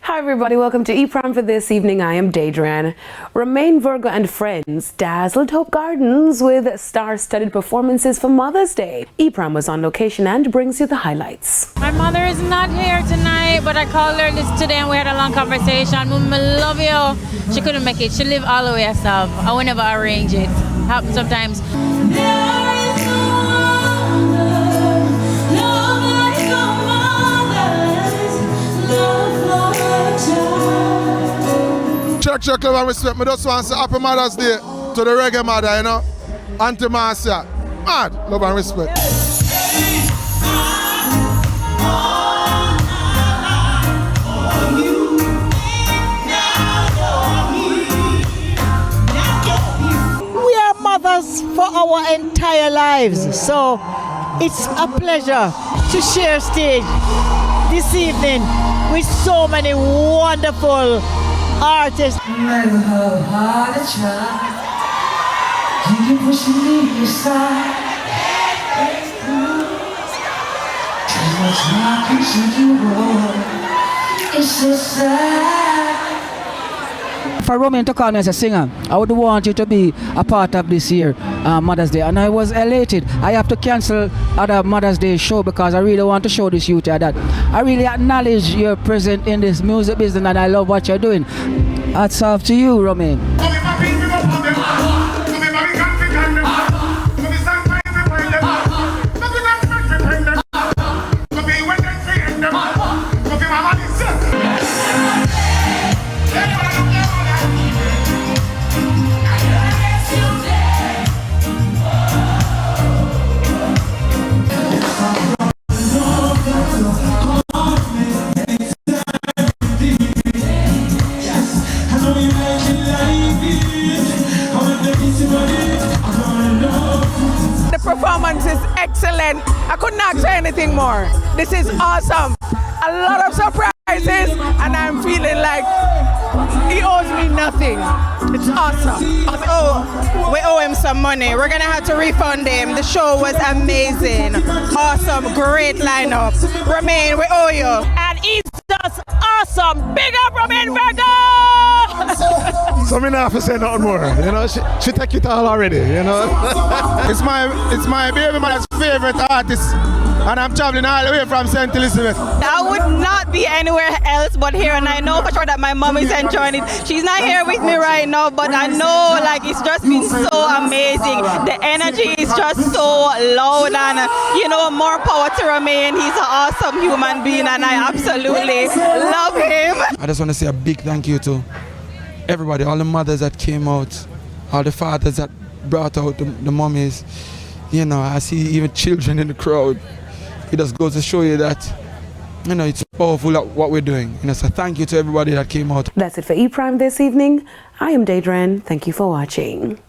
Hi everybody, welcome to E-Prime for this evening. I am Daedran. Romain, Virgo and friends dazzled Hope Gardens with star-studded performances for Mother's Day. E-Prime was on location and brings you the highlights. My mother is not here tonight, but I called her today and we had a long conversation. Mom, I love you. She couldn't make it. She lived all the way herself. I will never arrange it. Happens sometimes. Check, love and respect. Me just want to say Happy Mother's Day to the reggae mother, you know. Auntie Marcia. Mad, love and respect. We are mothers for our entire lives, so it's a pleasure to share stage this evening with so many wonderful artists. No matter how hard I try, you keep pushing me aside. Too much more considerable. It's so sad. For Romain to call me as a singer, I would want you to be a part of this year Mother's Day, and I was elated. I have to cancel other Mother's Day show because I really want to show this youth that I really acknowledge your presence in this music business and I love what you're doing. Hats off to you, Romain. The performance is excellent. I couldn't ask for anything more. This is awesome. A lot of surprises, and I'm feeling like he owes me nothing. It's awesome. We owe him some money. We're gonna have to refund him. The show was amazing. Awesome, great lineup. Romain, we owe you. And he's just awesome. Big up Romain Virgo! So me not have to say nothing more, you know. She take it all already, you know. it's my baby mother's favorite artist, and I'm traveling all the way from St. Elizabeth. I would not be anywhere else but here, and I know for sure that my mom is enjoying it. She's not here with me right now, but I know like it's just been so amazing. The energy is just so loud, and more power to Romain. He's an awesome human being, and I absolutely love him. I just want to say a big thank you to everybody, all the mothers that came out, all the fathers that brought out the mummies. I see even children in the crowd. It just goes to show you that, it's powerful what we're doing. So thank you to everybody that came out. That's it for E-Prime this evening. I am Daedran. Thank you for watching.